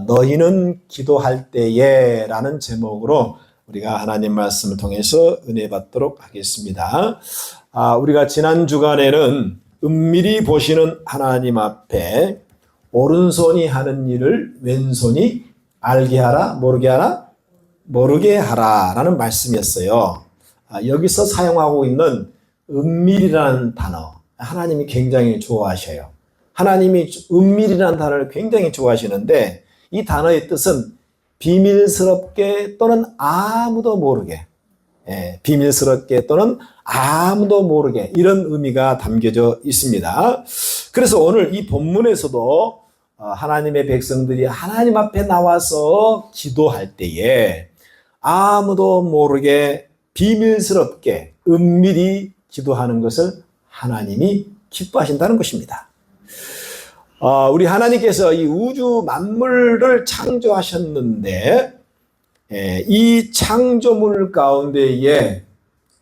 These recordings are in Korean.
너희는 기도할 때에 라는 제목으로 우리가 하나님 말씀을 통해서 은혜 받도록 하겠습니다. 우리가 지난 주간에는 은밀히 보시는 하나님 앞에 오른손이 하는 일을 왼손이 알게 하라, 모르게 하라, 모르게 하라 라는 말씀이었어요. 여기서 사용하고 있는 은밀이라는 단어, 하나님이 굉장히 좋아하셔요. 하나님이 은밀이라는 단어를 굉장히 좋아하시는데 이 단어의 뜻은 비밀스럽게 또는 아무도 모르게, 비밀스럽게 또는 아무도 모르게, 이런 의미가 담겨져 있습니다. 그래서 오늘 이 본문에서도 하나님의 백성들이 하나님 앞에 나와서 기도할 때에 아무도 모르게 비밀스럽게 은밀히 기도하는 것을 하나님이 기뻐하신다는 것입니다. 우리 하나님께서 이 우주 만물을 창조하셨는데 이 창조물 가운데에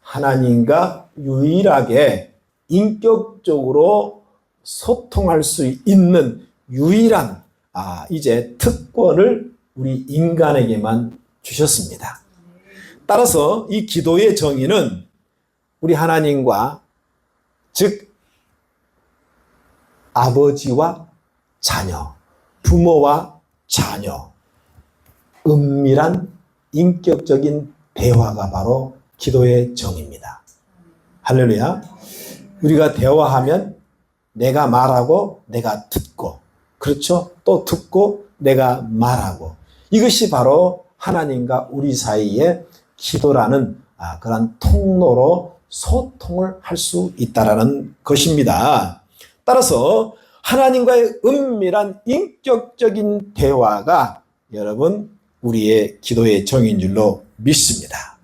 하나님과 유일하게 인격적으로 소통할 수 있는 유일한 이제 특권을 우리 인간에게만 주셨습니다. 따라서 이 기도의 정의는 우리 하나님과, 즉 아버지와 자녀, 부모와 자녀, 은밀한 인격적인 대화가 바로 기도의 정의입니다. 할렐루야. 우리가 대화하면 내가 말하고 내가 듣고, 그렇죠? 또 듣고 내가 말하고, 이것이 바로 하나님과 우리 사이에 기도라는 그런 통로로 소통을 할 수 있다라는 것입니다. 따라서 하나님과의 은밀한 인격적인 대화가 여러분 우리의 기도의 정의인 줄로 믿습니다.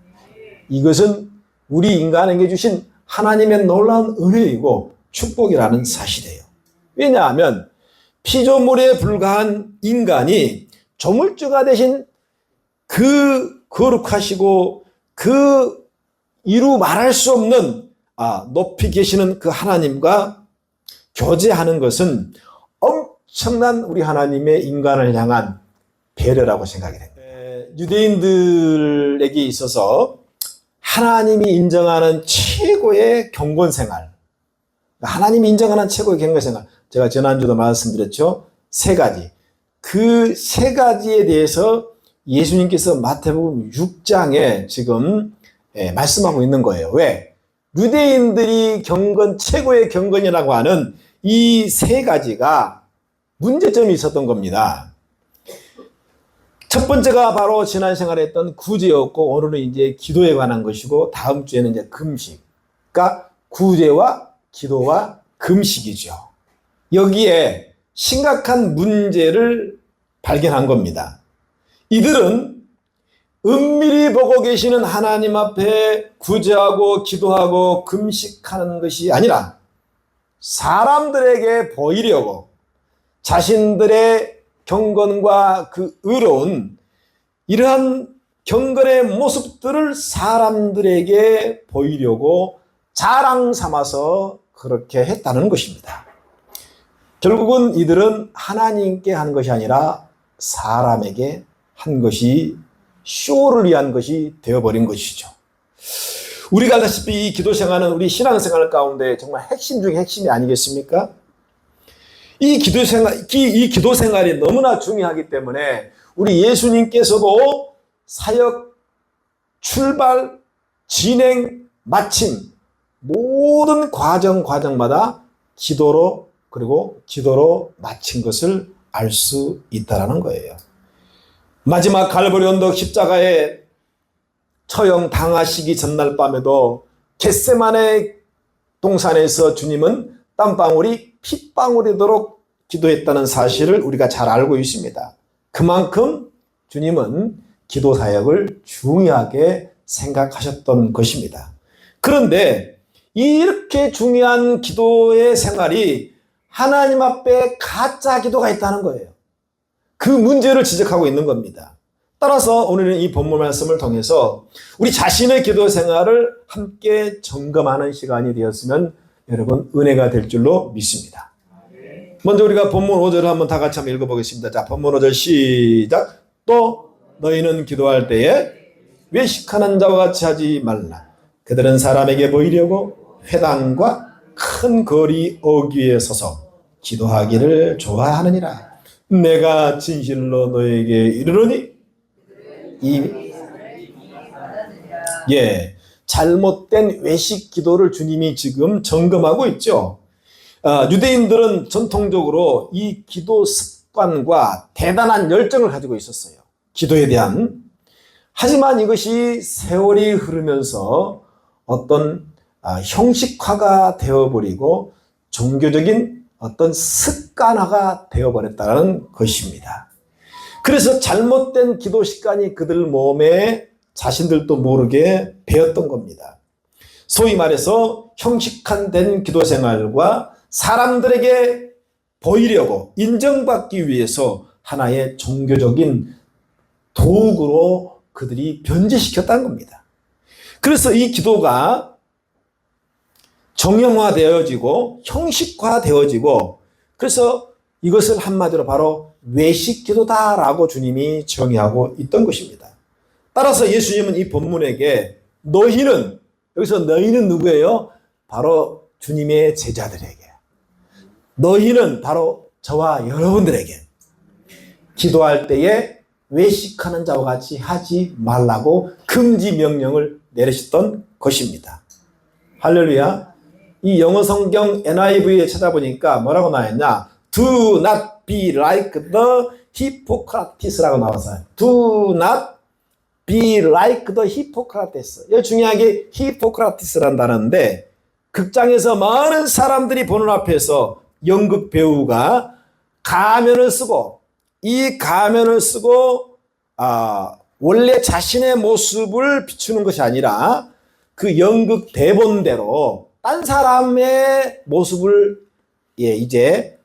이것은 우리 인간에게 주신 하나님의 놀라운 은혜이고 축복이라는 사실이에요. 왜냐하면 피조물에 불과한 인간이 조물주가 되신 그 거룩하시고 그 이루 말할 수 없는 높이 계시는 그 하나님과 교제하는 것은 엄청난 우리 하나님의 인간을 향한 배려라고 생각이 됩니다. 유대인들에게 있어서 하나님이 인정하는 최고의 경건생활, 하나님이 인정하는 최고의 경건생활, 제가 지난주도 말씀드렸죠. 세 가지. 그 세 가지에 대해서 예수님께서 마태복음 6장에 지금 말씀하고 있는 거예요. 왜? 유대인들이 최고의 경건이라고 하는 이 세 가지가 문제점이 있었던 겁니다. 첫 번째가 바로 지난 생활에 했던 구제였고, 오늘은 이제 기도에 관한 것이고, 다음 주에는 이제 금식. 그러니까 구제와 기도와 금식이죠. 여기에 심각한 문제를 발견한 겁니다. 이들은 은밀히 보고 계시는 하나님 앞에 구제하고 기도하고 금식하는 것이 아니라 사람들에게 보이려고 자신들의 경건과 그 의로운 이러한 경건의 모습들을 사람들에게 보이려고 자랑 삼아서 그렇게 했다는 것입니다. 결국은 이들은 하나님께 한 것이 아니라 사람에게 한 것이, 쇼를 위한 것이 되어버린 것이죠. 우리가 알다시피 이 기도생활은 우리 신앙생활 가운데 정말 핵심 중에 핵심이 아니겠습니까? 이 기도생활이 너무나 중요하기 때문에 우리 예수님께서도 사역, 출발, 진행, 마침 모든 과정마다 기도로 마친 것을 알 수 있다라는 거예요. 마지막 갈보리 언덕 십자가에 처형 당하시기 전날 밤에도 겟세마네 동산에서 주님은 땀방울이 핏방울이도록 기도했다는 사실을 우리가 잘 알고 있습니다. 그만큼 주님은 기도 사역을 중요하게 생각하셨던 것입니다. 그런데 이렇게 중요한 기도의 생활이 하나님 앞에 가짜 기도가 있다는 거예요. 그 문제를 지적하고 있는 겁니다. 따라서 오늘은 이 본문 말씀을 통해서 우리 자신의 기도 생활을 함께 점검하는 시간이 되었으면 여러분 은혜가 될 줄로 믿습니다. 먼저 우리가 본문 5절을 한번 다 같이 한번 읽어보겠습니다. 자, 본문 5절 시작. 또 너희는 기도할 때에 외식하는 자와 같이 하지 말라. 그들은 사람에게 보이려고 회당과 큰 거리 어귀에 서서 기도하기를 좋아하느니라. 내가 진실로 너에게 이르노니 잘못된 외식 기도를 주님이 지금 점검하고 있죠. 유대인들은 전통적으로 이 기도 습관과 대단한 열정을 가지고 있었어요. 기도에 대한. 하지만 이것이 세월이 흐르면서 어떤 형식화가 되어버리고 종교적인 어떤 습관화가 되어버렸다는 것입니다. 그래서 잘못된 기도 습관이 그들 몸에 자신들도 모르게 배웠던 겁니다. 소위 말해서 형식화된 기도 생활과 사람들에게 보이려고 인정받기 위해서 하나의 종교적인 도구로 그들이 변질시켰다는 겁니다. 그래서 이 기도가 정형화되어지고 형식화되어지고, 그래서 이것을 한마디로 바로 외식 기도다라고 주님이 정의하고 있던 것입니다. 따라서 예수님은 이 본문에게 너희는, 여기서 너희는 누구예요? 바로 주님의 제자들에게, 너희는 바로 저와 여러분들에게 기도할 때에 외식하는 자와 같이 하지 말라고 금지 명령을 내리셨던 것입니다. 할렐루야. 이 영어 성경 NIV에 찾아보니까 뭐라고 나왔냐? Do not be like the hypocrites라고 나왔어요. Do not be like the hypocrites. 여기 중요하게 hypocrites라는 단어인데, 극장에서 많은 사람들이 보는 앞에서 연극 배우가 가면을 쓰고, 이 가면을 쓰고 원래 자신의 모습을 비추는 것이 아니라 그 연극 대본대로 딴 사람의 모습을 이제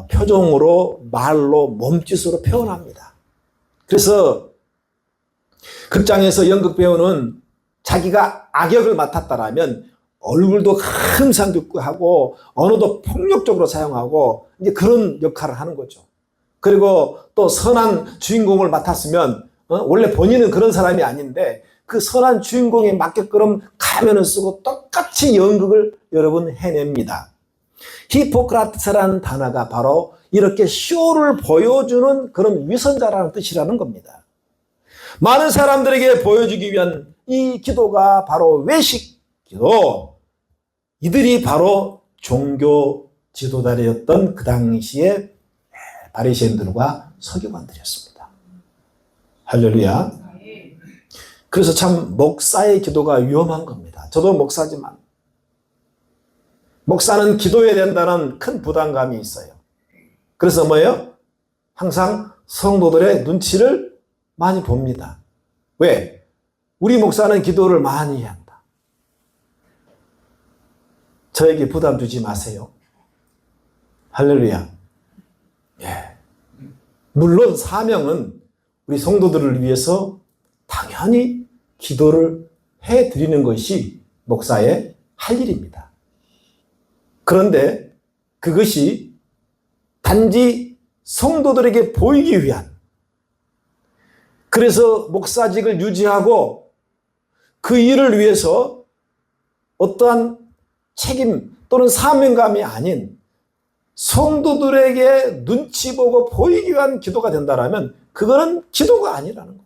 표정으로, 말로, 몸짓으로 표현합니다. 그래서 극장에서 연극 배우는 자기가 악역을 맡았다라면 얼굴도 흠상궂고 언어도 폭력적으로 사용하고 이제 그런 역할을 하는 거죠. 그리고 또 선한 주인공을 맡았으면 원래 본인은 그런 사람이 아닌데 그 선한 주인공에 맞게끔 가면을 쓰고 똑같이 연극을 여러분 해냅니다. 히포크라테스라는 단어가 바로 이렇게 쇼를 보여주는 그런 위선자라는 뜻이라는 겁니다. 많은 사람들에게 보여주기 위한 이 기도가 바로 외식 기도. 이들이 바로 종교 지도자였던 그 당시에 바리새인들과 서기관들이었습니다. 할렐루야. 그래서 참 목사의 기도가 위험한 겁니다. 저도 목사지만 목사는 기도해야 된다는 큰 부담감이 있어요. 그래서 뭐예요? 항상 성도들의 눈치를 많이 봅니다. 왜? 우리 목사는 기도를 많이 해야 한다. 저에게 부담 주지 마세요. 할렐루야. 물론 사명은 우리 성도들을 위해서 당연히 기도를 해드리는 것이 목사의 할 일입니다. 그런데 그것이 단지 성도들에게 보이기 위한, 그래서 목사직을 유지하고 그 일을 위해서 어떠한 책임 또는 사명감이 아닌 성도들에게 눈치 보고 보이기 위한 기도가 된다면 그거는 기도가 아니라는 겁니다.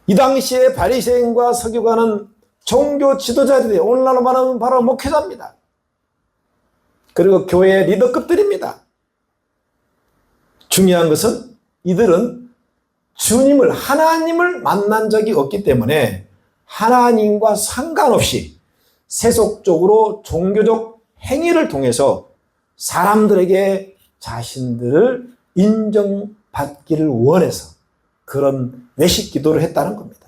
이 당시에 바리새인과 서기관은 종교 지도자들이, 오늘날로 말하면 바로 목회자입니다. 그리고 교회 리더급들입니다. 중요한 것은 이들은 주님을, 하나님을 만난 적이 없기 때문에 하나님과 상관없이 세속적으로 종교적 행위를 통해서 사람들에게 자신들을 인정받기를 원해서 그런 외식 기도를 했다는 겁니다.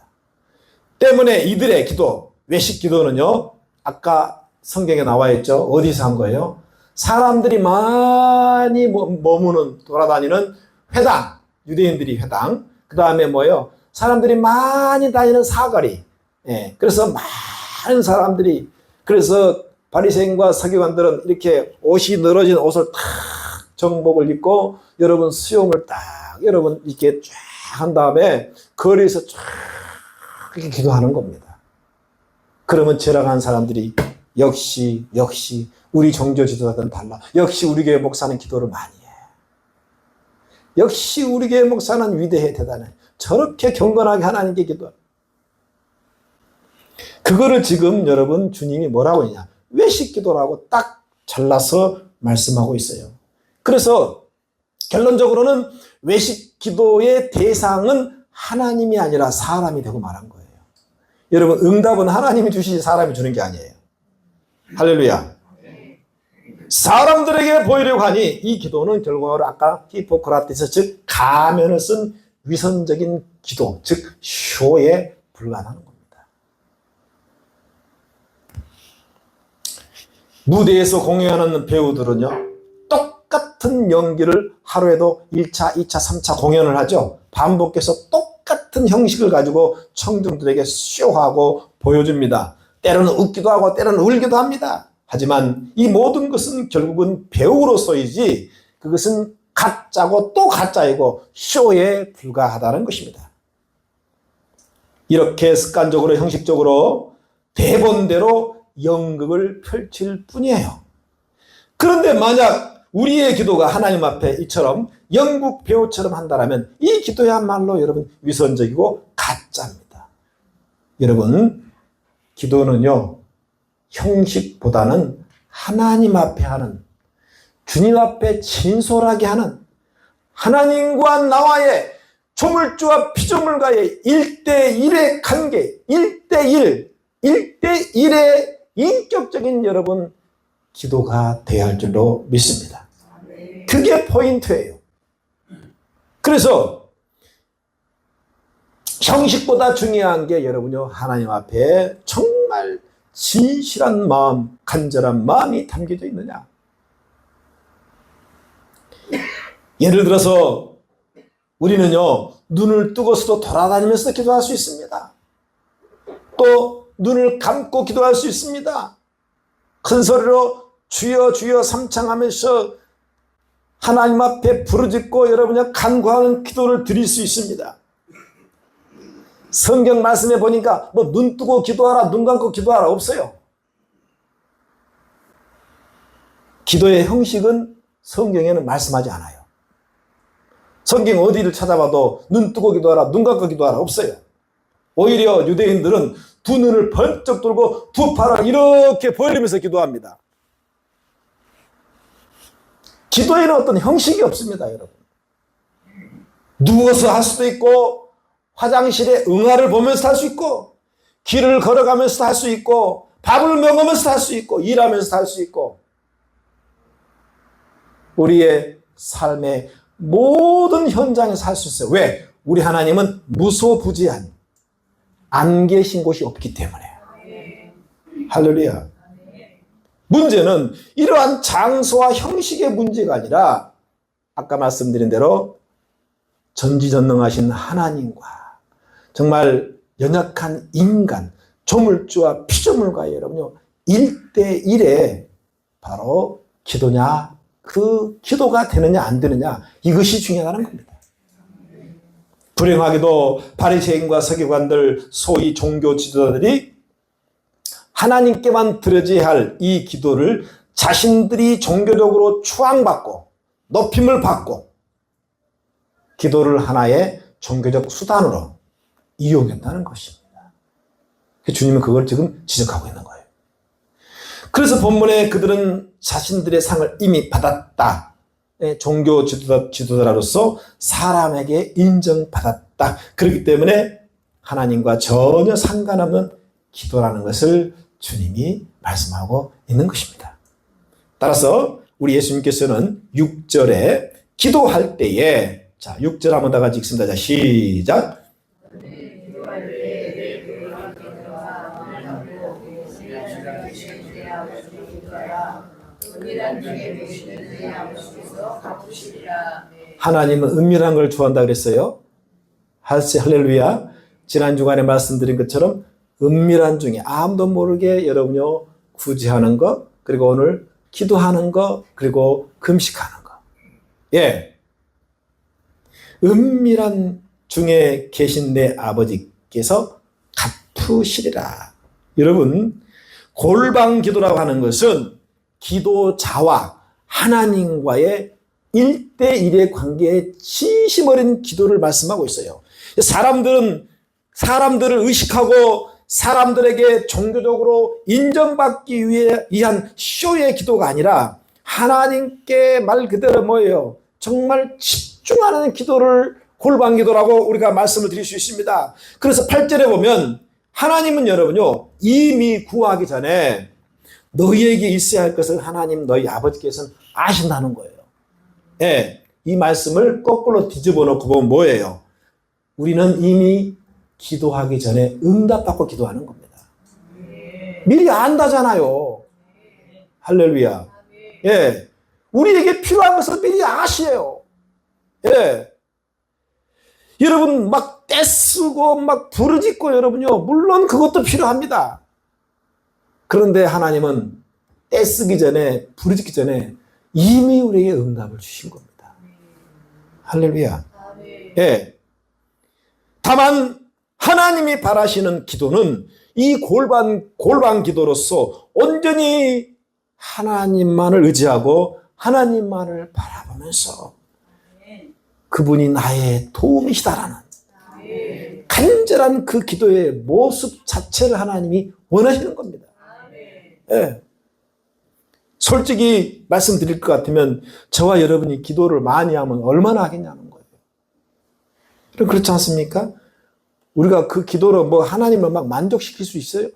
때문에 이들의 기도, 외식 기도는요, 아까 성경에 나와 있죠. 어디서 한 거예요? 사람들이 많이 머무는, 돌아다니는 회당, 유대인들이 회당, 그 다음에 뭐예요? 사람들이 많이 다니는 사거리. 그래서 많은 사람들이, 그래서 바리새인과 서기관들은 이렇게 옷이 늘어진 옷을 탁 정복을 입고 여러분 수염을 딱 여러분 이렇게 쫙 한 다음에 거리에서 쫙 이렇게 기도하는 겁니다. 그러면 지나가는 사람들이 역시 우리 종교 지도자들은 달라. 역시 우리 교회 목사는 기도를 많이 해. 역시 우리 교회 목사는 위대해 대단해. 저렇게 경건하게 하나님께 기도해. 그거를 지금 여러분 주님이 뭐라고 했냐? 외식 기도라고 딱 잘라서 말씀하고 있어요. 그래서 결론적으로는 외식 기도의 대상은 하나님이 아니라 사람이 되고 말한 거예요. 여러분 응답은 하나님이 주시지 사람이 주는 게 아니에요. 할렐루야. 사람들에게 보이려고 하니 이 기도는 결과로 아까 히포크라테스 즉 가면을 쓴 위선적인 기도 즉 쇼에 불과하는 겁니다. 무대에서 공연하는 배우들은요 똑같은 연기를 하루에도 1차, 2차, 3차 공연을 하죠. 반복해서 똑같은 형식을 가지고 청중들에게 쇼하고 보여줍니다. 때로는 웃기도 하고 때로는 울기도 합니다. 하지만 이 모든 것은 결국은 배우로서이지 그것은 가짜고 또 가짜이고 쇼에 불과하다는 것입니다. 이렇게 습관적으로 형식적으로 대본대로 연극을 펼칠 뿐이에요. 그런데 만약 우리의 기도가 하나님 앞에 이처럼 연극 배우처럼 한다면 이 기도야말로 여러분 위선적이고 가짜입니다. 여러분 기도는요 형식보다는 하나님 앞에 하는 주님 앞에 진솔하게 하는 하나님과 나와의 조물주와 피조물과의 1대1의 관계 1대1의 인격적인 여러분 기도가 되어야 할 줄로 믿습니다. 그게 포인트예요. 그래서 형식보다 중요한 게 여러분요 하나님 앞에 정말 진실한 마음, 간절한 마음이 담겨져 있느냐. 예를 들어서 우리는요 눈을 뜨고서도 돌아다니면서 기도할 수 있습니다. 또 눈을 감고 기도할 수 있습니다. 큰 소리로 주여 주여 삼창하면서 하나님 앞에 부르짖고 여러분이 간구하는 기도를 드릴 수 있습니다. 성경 말씀에 보니까 뭐 눈 뜨고 기도하라 눈 감고 기도하라 없어요. 기도의 형식은 성경에는 말씀하지 않아요. 성경 어디를 찾아봐도 눈 뜨고 기도하라 눈 감고 기도하라 없어요. 오히려 유대인들은 두 눈을 번쩍 들고 두 팔을 이렇게 벌리면서 기도합니다. 기도에는 어떤 형식이 없습니다, 여러분. 누워서 할 수도 있고 화장실에 응아를 보면서 할 수 있고 길을 걸어가면서 할 수 있고 밥을 먹으면서 할 수 있고 일하면서 할 수 있고 우리의 삶의 모든 현장에서 할 수 있어요. 왜? 우리 하나님은 무소부지한 안 계신 곳이 없기 때문에. 할렐루야. 문제는 이러한 장소와 형식의 문제가 아니라 아까 말씀드린 대로 전지전능하신 하나님과 정말 연약한 인간, 조물주와 피조물과의 여러분요 1대1의 바로 기도냐 그 기도가 되느냐 안 되느냐 이것이 중요하다는 겁니다. 불행하게도 바리새인과 서기관들 소위 종교 지도자들이 하나님께만 드려져야 할 이 기도를 자신들이 종교적으로 추앙받고 높임을 받고 기도를 하나의 종교적 수단으로 이용했다는 것입니다. 주님은 그걸 지금 지적하고 있는 거예요. 그래서 본문에 그들은 자신들의 상을 이미 받았다. 종교 지도자로서 사람에게 인정받았다. 그렇기 때문에 하나님과 전혀 상관없는 기도라는 것을 주님이 말씀하고 있는 것입니다. 따라서 우리 예수님께서는 6절에 기도할 때에 자 6절 한번 다 같이 읽습니다. 자 시작. 하나님은 은밀한 걸 좋아한다 그랬어요. 할렐루야. 지난 주간에 말씀드린 것처럼 은밀한 중에 아무도 모르게 여러분요 구제하는 거, 그리고 오늘 기도하는 거, 그리고 금식하는 거. 예. 은밀한 중에 계신 내 아버지께서 갚으시리라. 여러분, 골방 기도라고 하는 것은 기도자와 하나님과의 1대1의 관계에 진심 어린 기도를 말씀하고 있어요. 사람들을 의식하고 사람들에게 종교적으로 인정받기 위한 쇼의 기도가 아니라 하나님께 말 그대로 뭐예요? 정말 집중하는 기도를 골방 기도라고 우리가 말씀을 드릴 수 있습니다. 그래서 8절에 보면 하나님은 여러분요, 이미 구하기 전에 너희에게 있어야 할 것을 하나님 너희 아버지께서는 아신다는 거예요. 예, 이 말씀을 거꾸로 뒤집어 놓고 보면 뭐예요? 우리는 이미 기도하기 전에 응답받고 기도하는 겁니다. 미리 안다잖아요. 할렐루야. 예, 우리에게 필요한 것을 미리 아시에요. 예, 여러분 막 떼쓰고 막 부르짖고 여러분요, 물론 그것도 필요합니다. 그런데 하나님은 떼쓰기 전에, 부르짖기 전에 이미 우리에게 응답을 주신 겁니다. 할렐루야. 예. 다만 하나님이 바라시는 기도는 이 골방 기도로서 온전히 하나님만을 의지하고 하나님만을 바라보면서 그분이 나의 도움이시다라는 간절한 그 기도의 모습 자체를 하나님이 원하시는 겁니다. 예. 솔직히 말씀드릴 것 같으면 저와 여러분이 기도를 많이 하면 얼마나 하겠냐는 거예요. 그렇지 않습니까? 우리가 그 기도로 뭐 하나님을 막 만족시킬 수 있어요?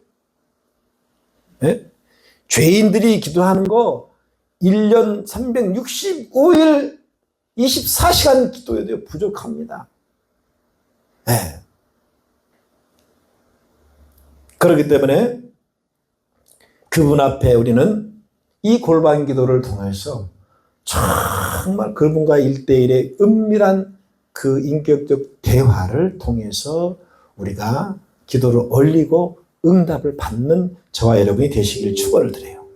예? 죄인들이 기도하는 거 1년 365일 24시간 기도해도 부족합니다. 예. 그렇기 때문에 그분 앞에 우리는 이 골방 기도를 통해서 정말 그분과의 1대1의 은밀한 그 인격적 대화를 통해서 우리가 기도를 올리고 응답을 받는 저와 여러분이 되시길 축원을 드려요.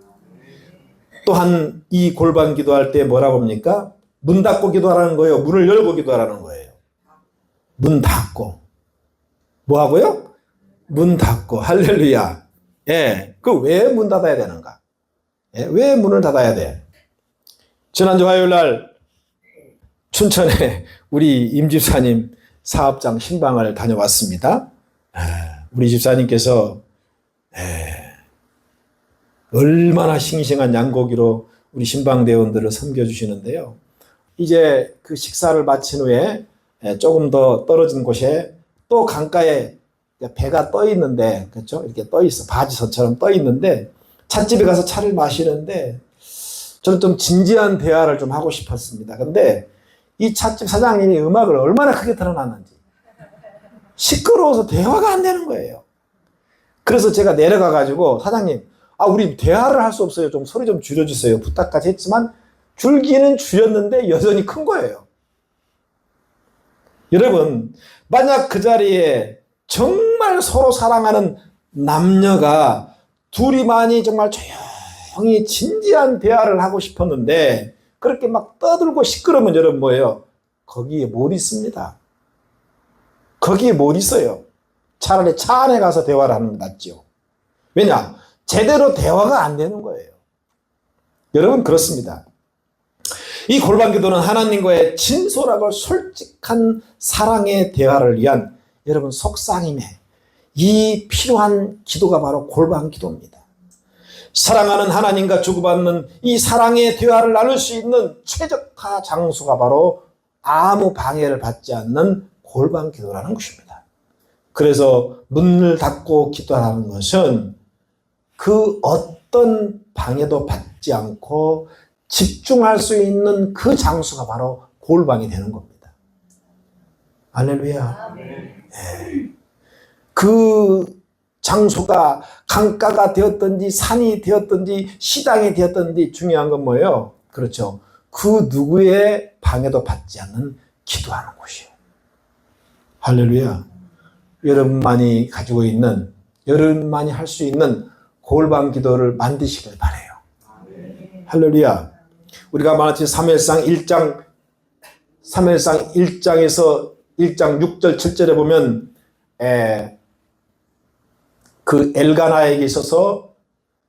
또한 이 골방 기도할 때 뭐라고 합니까? 문 닫고 기도하라는 거예요? 문을 열고 기도하라는 거예요? 문 닫고. 뭐 하고요? 문 닫고. 할렐루야. 예. 그 왜 문 닫아야 되는가? 예, 왜 문을 닫아야 돼? 지난주 화요일 날 춘천에 우리 임 집사님 사업장 신방을 다녀왔습니다. 우리 집사님께서 얼마나 싱싱한 양고기로 우리 신방대원들을 섬겨주시는데요. 이제 그 식사를 마친 후에 조금 더 떨어진 곳에 또 강가에 배가 떠 있는데, 그렇죠? 이렇게 떠 있어. 바지선처럼 떠 있는데, 찻집에 가서 차를 마시는데, 저는 좀 진지한 대화를 좀 하고 싶었습니다. 근데 이 찻집 사장님이 음악을 얼마나 크게 틀어놨는지 시끄러워서 대화가 안 되는 거예요. 그래서 제가 내려가가지고, 사장님, 우리 대화를 할 수 없어요. 좀 소리 좀 줄여주세요. 부탁까지 했지만, 줄기는 줄였는데 여전히 큰 거예요. 여러분, 만약 그 자리에 정말 서로 사랑하는 남녀가 둘이만이 정말 조용히 진지한 대화를 하고 싶었는데 그렇게 막 떠들고 시끄러우면 여러분 뭐예요? 거기에 못 있습니다. 거기에 못 있어요. 차라리 차 안에 가서 대화를 하는 게 낫죠. 왜냐? 제대로 대화가 안 되는 거예요. 여러분 그렇습니다. 이 골방 기도는 하나님과의 진솔하고 솔직한 사랑의 대화를 위한 여러분 속삭임에 이 필요한 기도가 바로 골방 기도입니다. 사랑하는 하나님과 주고받는 이 사랑의 대화를 나눌 수 있는 최적화 장소가 바로 아무 방해를 받지 않는 골방 기도라는 것입니다. 그래서 문을 닫고 기도하는 것은 그 어떤 방해도 받지 않고 집중할 수 있는 그 장소가 바로 골방이 되는 겁니다. 할렐루야. 네. 그 장소가 강가가 되었든지 산이 되었든지 시당이 되었든지 중요한 건 뭐예요? 그렇죠. 그 누구의 방해도 받지 않는 기도하는 곳이에요. 할렐루야. 여러분만이 가지고 있는, 여러분만이 할 수 있는 골방 기도를 만드시길 바라요. 할렐루야. 우리가 마태복음 사무엘상 1장에서 1장 6절 7절에 보면 그 엘가나에게 있어서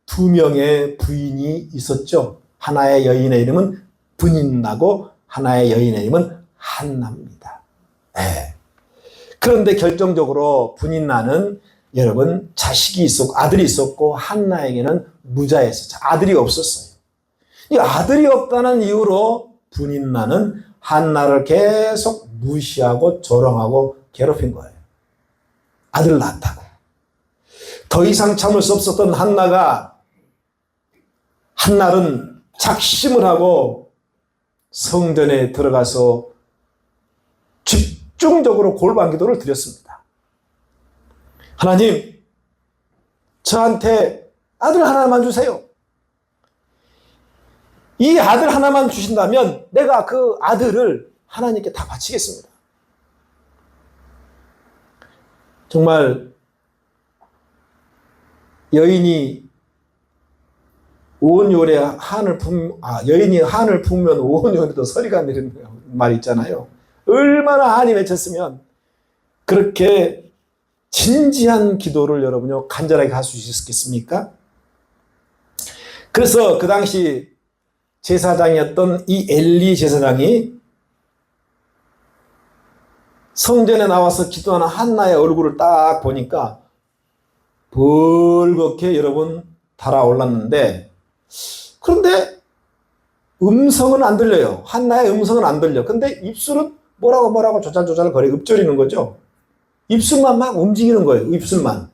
두 명의 부인이 있었죠. 하나의 여인의 이름은 브닌나고 하나의 여인의 이름은 한나입니다. 그런데 결정적으로 브닌나는 여러분 자식이 있었고 아들이 있었고 한나에게는 무자였어요. 아들이 없었어요. 이 아들이 없다는 이유로 브닌나는 한나를 계속 무시하고 조롱하고 괴롭힌 거예요. 아들을 낳았다고. 더 이상 참을 수 없었던 한날은 작심을 하고 성전에 들어가서 집중적으로 골방 기도를 드렸습니다. 하나님, 저한테 아들 하나만 주세요. 이 아들 하나만 주신다면 내가 그 아들을 하나님께 다 바치겠습니다. 정말 여인이 여인이 한을 품으면 온 요래도 서리가 내리는 말 있잖아요. 얼마나 한이 맺혔으면 그렇게 진지한 기도를 여러분요 간절하게 할 수 있었겠습니까? 그래서 그 당시 제사장이었던 이 엘리 제사장이 성전에 나와서 기도하는 한나의 얼굴을 딱 보니까 벌겋게 여러분 달아올랐는데, 그런데 음성은 안 들려요. 한나의 음성은 안 들려. 근데 입술은 뭐라고 조잘조잘 거리 읊조리는 거죠. 입술만 막 움직이는 거예요. 입술만.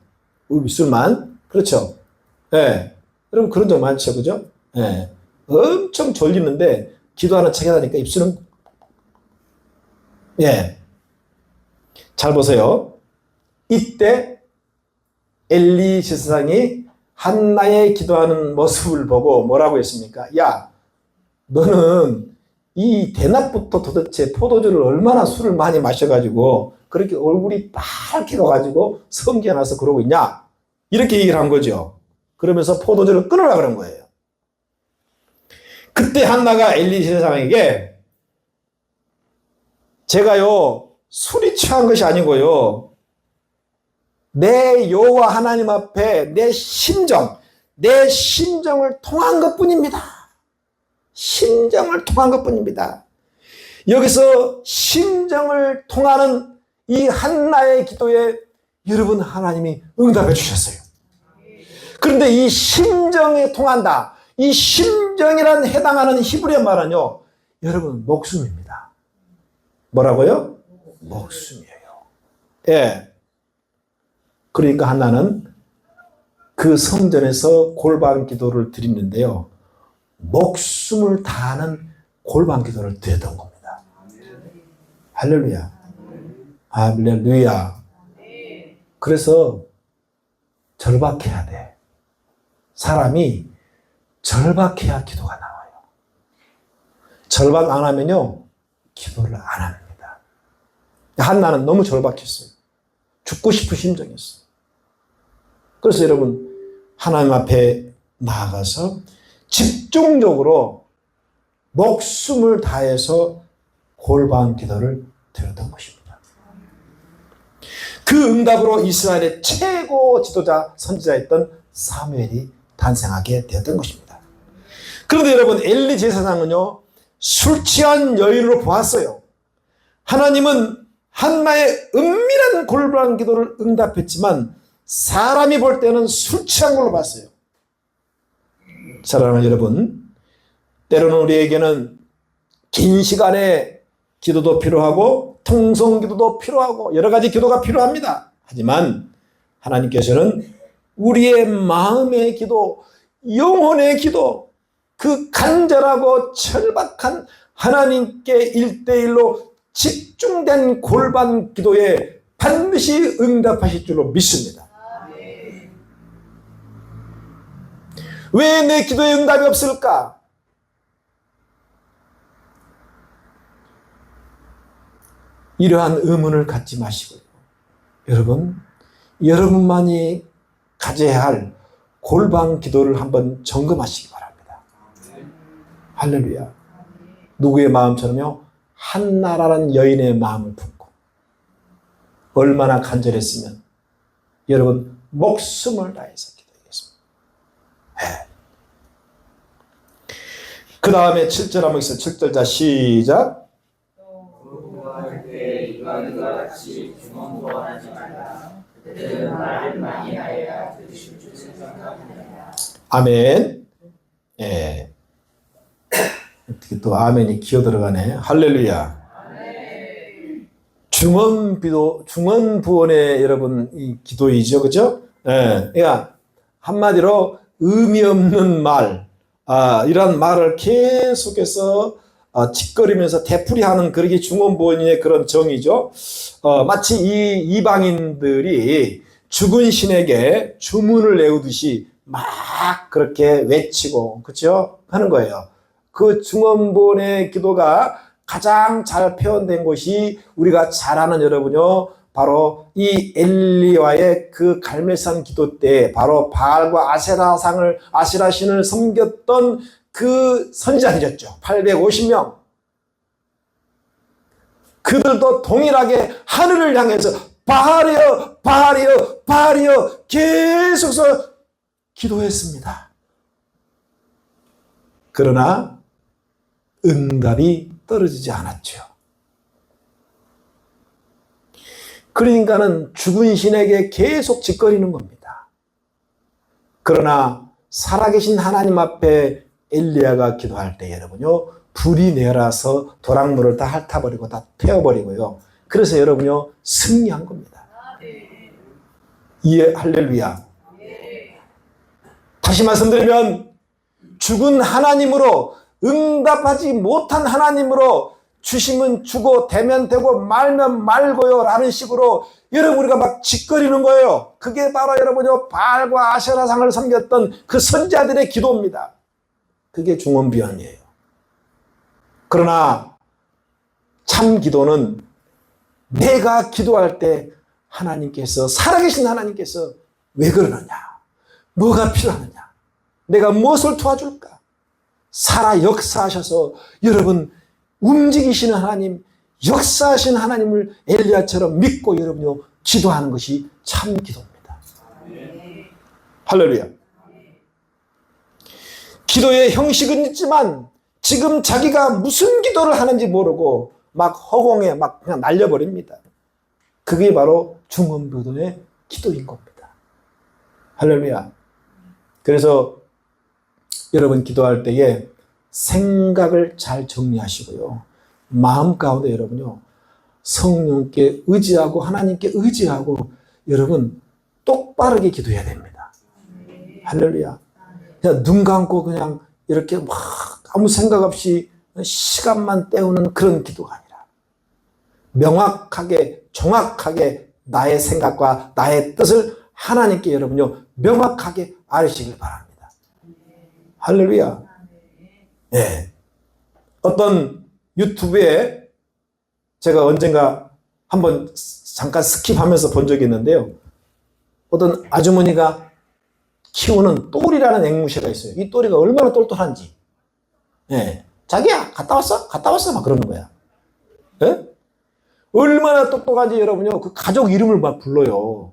그렇죠. 예. 여러분 그런 적 많죠. 그죠? 예. 엄청 졸리는데 기도하는 척 하니까 입술은 잘 보세요. 이때 엘리 제사장이 한나의 기도하는 모습을 보고 뭐라고 했습니까? 야, 너는 이 대낮부터 도대체 포도주를 얼마나 술을 많이 마셔가지고 그렇게 얼굴이 빨개 가지고 성기에 나서 그러고 있냐? 이렇게 얘기를 한 거죠. 그러면서 포도주를 끊으라 그런 거예요. 그때 한나가 엘리 제사장에게 제가요 술이 취한 것이 아니고요 내 여호와 하나님 앞에 내 심정을 통한 것뿐입니다. 심정을 통한 것뿐입니다. 여기서 심정을 통하는 이 한나의 기도에 여러분 하나님이 응답해 주셨어요. 그런데 이 심정에 통한다. 이 심정이란 해당하는 히브리어 말은요 여러분 목숨입니다. 뭐라고요? 목숨이에요. 예. 그러니까 한나는 그 성전에서 골방 기도를 드리는데요 목숨을 다하는 골방 기도를 드렸던 겁니다. 할렐루야. 할렐루야. 그래서 절박해야 돼. 사람이 절박해야 기도가 나와요. 절박 안 하면요 기도를 안 합니다. 한나는 너무 절박했어요. 죽고 싶은 심정이었어요. 그래서 여러분 하나님 앞에 나아가서 집중적으로 목숨을 다해서 골방 기도를 드렸던 것입니다. 그 응답으로 이스라엘의 최고 지도자 선지자였던 사무엘이 탄생하게 되었던 것입니다. 그런데 여러분 엘리 제사장은요 술 취한 여인으로 보았어요. 하나님은 한나의 은밀한 골방 기도를 응답했지만 사람이 볼 때는 술 취한 걸로 봤어요. 사랑하는 여러분, 때로는 우리에게는 긴 시간의 기도도 필요하고 통성 기도도 필요하고 여러 가지 기도가 필요합니다. 하지만 하나님께서는 우리의 마음의 기도, 영혼의 기도, 그 간절하고 절박한 하나님께 1대1로 집중된 골방 기도에 반드시 응답하실 줄로 믿습니다. 왜 내 기도에 응답이 없을까? 이러한 의문을 갖지 마시고요. 여러분만이 가져야 할 골방 기도를 한번 점검하시기 바랍니다. 할렐루야. 누구의 마음처럼요? 한나라는 여인의 마음을 품고 얼마나 간절했으면 여러분 목숨을 다해서 기도하겠습니다. 네. 그 다음에 7절 한번 있어요. 7절자 시작. 아멘. 예. 어떻게 또 아멘이 기어 들어가네. 할렐루야. 중언부원의 여러분 이 기도이죠, 그죠? 예. 그러니까 한마디로 의미 없는 말, 이런 말을 계속해서 짓거리면서 되풀이하는 그러기 중언부원의 그런 정의죠. 마치 이 이방인들이 죽은 신에게 주문을 외우듯이 막 그렇게 외치고, 그렇죠? 하는 거예요. 그 중언부원의 기도가 가장 잘 표현된 것이 우리가 잘 아는 여러분요, 바로 이 엘리야의 그 갈멜산 기도 때 바로 바알과 아세라 신을 섬겼던 그 선지자들이었죠. 850명. 그들도 동일하게 하늘을 향해서 바알이여, 바알이여, 바알이여 계속해서 기도했습니다. 그러나 응답이 떨어지지 않았죠. 그러니까는 죽은 신에게 계속 짓거리는 겁니다. 그러나 살아계신 하나님 앞에 엘리야가 기도할 때 여러분요, 불이 내려서 도랑물을 다 핥아버리고 다 태워버리고요. 그래서 여러분요, 승리한 겁니다. 예, 할렐루야. 다시 말씀드리면 죽은 하나님으로, 응답하지 못한 하나님으로 주시면 주고 되면 되고 말면 말고요 라는 식으로 여러분 우리가 막 짓거리는 거예요. 그게 바로 여러분요 바알과 아세라상을 섬겼던 그 선지자들의 기도입니다. 그게 중언부원이에요. 그러나 참 기도는 내가 기도할 때 하나님께서, 살아계신 하나님께서 왜 그러느냐, 뭐가 필요하느냐, 내가 무엇을 도와줄까, 살아 역사하셔서 여러분 움직이시는 하나님, 역사하시는 하나님을 엘리야처럼 믿고 여러분요 기도하는 것이 참 기도입니다. 할렐루야. 기도의 형식은 있지만 지금 자기가 무슨 기도를 하는지 모르고 막 허공에 막 그냥 날려버립니다. 그게 바로 중언부원의 기도인 겁니다. 할렐루야. 그래서 여러분 기도할 때에 생각을 잘 정리하시고요. 마음 가운데 여러분요, 성령께 의지하고 하나님께 의지하고 여러분 똑바르게 기도해야 됩니다. 할렐루야. 그냥 눈 감고 그냥 이렇게 막 아무 생각 없이 시간만 때우는 그런 기도가 아니라 명확하게 정확하게 나의 생각과 나의 뜻을 하나님께 여러분요 명확하게 알으시길 바랍니다. 할렐루야. 네. 어떤 유튜브에 제가 언젠가 한번 잠깐 스킵하면서 본 적이 있는데요. 어떤 아주머니가 키우는 똘이라는 앵무새가 있어요. 이 똘이가 얼마나 똘똘한지. 네. 자기야, 갔다 왔어? 갔다 왔어? 막 그러는 거야. 네? 얼마나 똑똑한지 여러분요. 그 가족 이름을 막 불러요.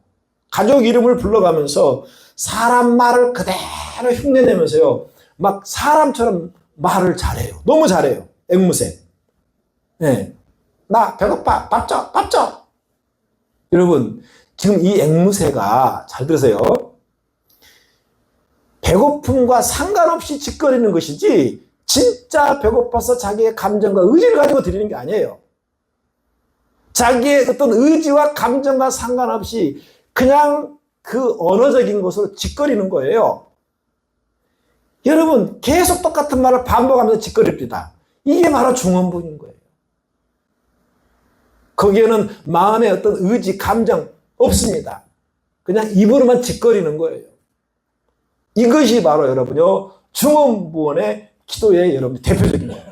가족 이름을 불러가면서 사람 말을 그대로 흉내내면서요. 막 사람처럼 말을 잘해요. 너무 잘해요. 앵무새. 네. 나 배고파. 밥 줘. 밥 줘. 여러분, 지금 이 앵무새가 잘 들으세요. 배고픔과 상관없이 짓거리는 것이지 진짜 배고파서 자기의 감정과 의지를 가지고 드리는 게 아니에요. 자기의 어떤 의지와 감정과 상관없이 그냥 그 언어적인 것으로 짓거리는 거예요. 여러분 계속 똑같은 말을 반복하면서 짓거립니다. 이게 바로 중언부원인 거예요. 거기에는 마음의 어떤 의지, 감정 없습니다. 그냥 입으로만 짓거리는 거예요. 이것이 바로 여러분요 중언부원의 기도의 여러분 대표적인 거예요.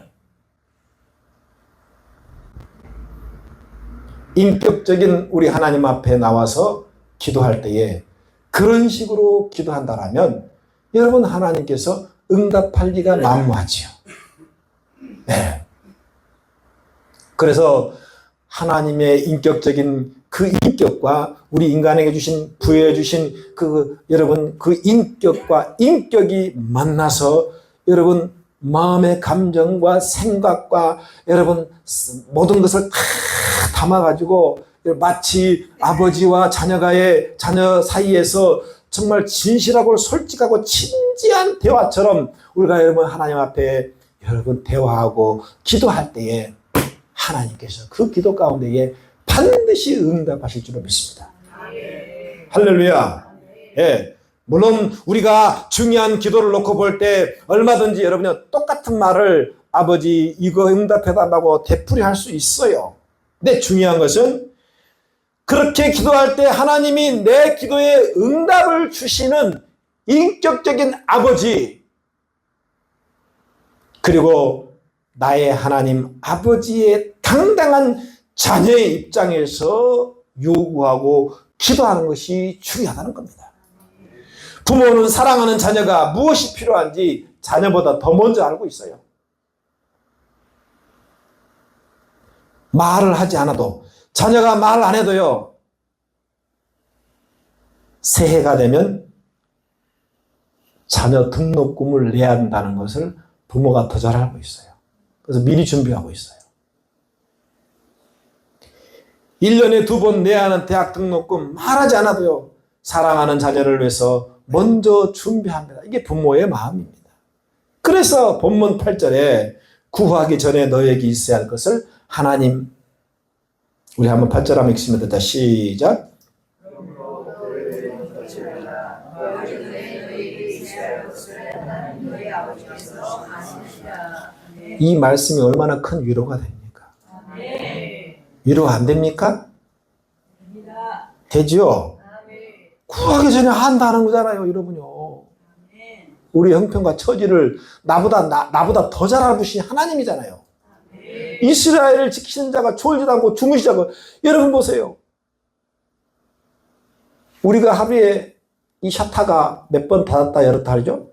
인격적인 우리 하나님 앞에 나와서 기도할 때에 그런 식으로 기도한다라면 여러분 하나님께서 응답할 리가 만무하지요. 네. 그래서 하나님의 인격적인 그 인격과 우리 인간에게 주신 부여해 주신 그 여러분 그 인격과 인격이 만나서 여러분 마음의 감정과 생각과 여러분 모든 것을 다 담아가지고 마치 아버지와 자녀 사이에서 정말 진실하고 솔직하고 진지한 대화처럼 우리가 여러분 하나님 앞에 여러분 대화하고 기도할 때에 하나님께서 그 기도 가운데에 반드시 응답하실 줄로 믿습니다. 할렐루야. 예. 물론 우리가 중요한 기도를 놓고 볼 때 얼마든지 여러분이 똑같은 말을 아버지 이거 응답해달라고 되풀이할 수 있어요. 근데 중요한 것은 그렇게 기도할 때 하나님이 내 기도에 응답을 주시는 인격적인 아버지, 그리고 나의 하나님 아버지의 당당한 자녀의 입장에서 요구하고 기도하는 것이 중요하다는 겁니다. 부모는 사랑하는 자녀가 무엇이 필요한지 자녀보다 더 먼저 알고 있어요. 말을 하지 않아도, 자녀가 말 안 해도요, 새해가 되면 자녀 등록금을 내야 한다는 것을 부모가 더 잘 알고 있어요. 그래서 미리 준비하고 있어요. 1년에 2번 내야 하는 대학 등록금 말하지 않아도요, 사랑하는 자녀를 위해서 먼저 준비합니다. 이게 부모의 마음입니다. 그래서 본문 8절에 구하기 전에 너에게 있어야 할 것을 하나님, 우리 한번 8절 한번 읽습니다. 시작. 이 말씀이 얼마나 큰 위로가 됩니까? 위로 안 됩니까? 되죠? 구하기 전에 한다는 거잖아요, 여러분요. 우리 형편과 처지를 나보다 더 잘 알으신 하나님이잖아요. 이스라엘을 지키는 자가 졸지도 않고 주무시지 않고, 여러분 보세요. 우리가 하루에 이 샤타가 몇 번 닫았다 열었다 하죠?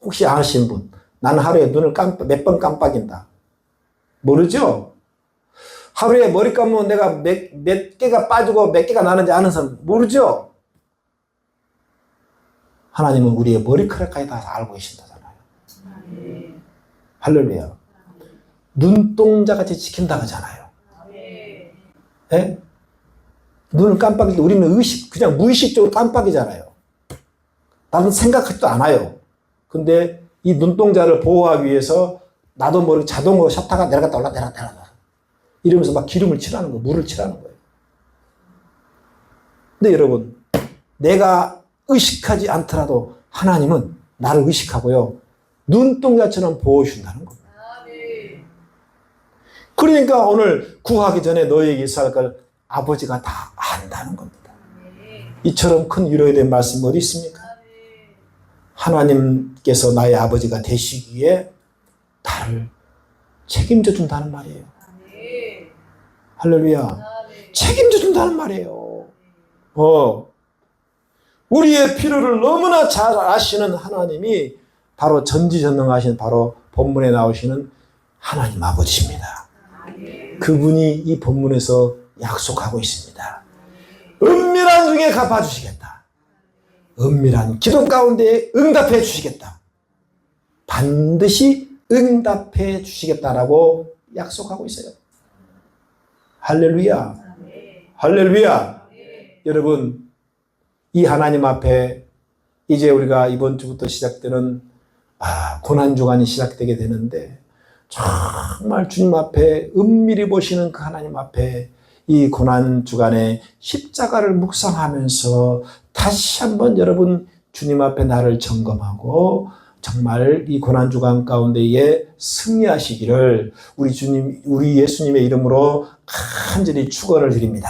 혹시 아시는 분? 나는 하루에 눈을 몇 번 깜빡인다. 모르죠? 하루에 머리 감으면 내가 몇 개가 빠지고 몇 개가 나는지 아는 사람 모르죠? 하나님은 우리의 머리카락까지 다 알고 계신다잖아요. 할렐루야. 눈동자같이 지킨다 그러잖아요. 네? 눈을 깜빡일 때 우리는 그냥 무의식적으로 깜빡이잖아요. 나는 생각하지도 않아요. 근데 이 눈동자를 보호하기 위해서 나도 모르게 자동으로 샤타가 내려갔다 내려갔다 이러면서 막 기름을 칠하는 거예요. 물을 칠하는 거예요. 근데 여러분, 내가 의식하지 않더라도 하나님은 나를 의식하고요, 눈동자처럼 보호해준다는 겁니다. 그러니까 오늘 구하기 전에 너에게 있어야 할 걸 아버지가 다 안다는 겁니다. 이처럼 큰 위로에 대한 말씀이 어디 있습니까? 하나님께서 나의 아버지가 되시기에 나를 책임져 준다는 말이에요. 할렐루야. 책임져 준다는 말이에요. 우리의 필요를 너무나 잘 아시는 하나님이 바로 전지전능하신 바로 본문에 나오시는 하나님 아버지입니다. 그분이 이 본문에서 약속하고 있습니다. 은밀한 중에 갚아주시겠다. 은밀한 기도 가운데 응답해 주시겠다. 반드시 응답해 주시겠다라고 약속하고 있어요. 할렐루야. 할렐루야. 여러분, 이 하나님 앞에 이제 우리가 이번 주부터 시작되는 고난주간이 시작되게 되는데, 정말 주님 앞에 은밀히 보시는 그 하나님 앞에 이 고난주간에 십자가를 묵상하면서 다시 한번 여러분 주님 앞에 나를 점검하고 정말 이 고난주간 가운데에 승리하시기를 우리 예수님의 이름으로 간절히 축원을 드립니다.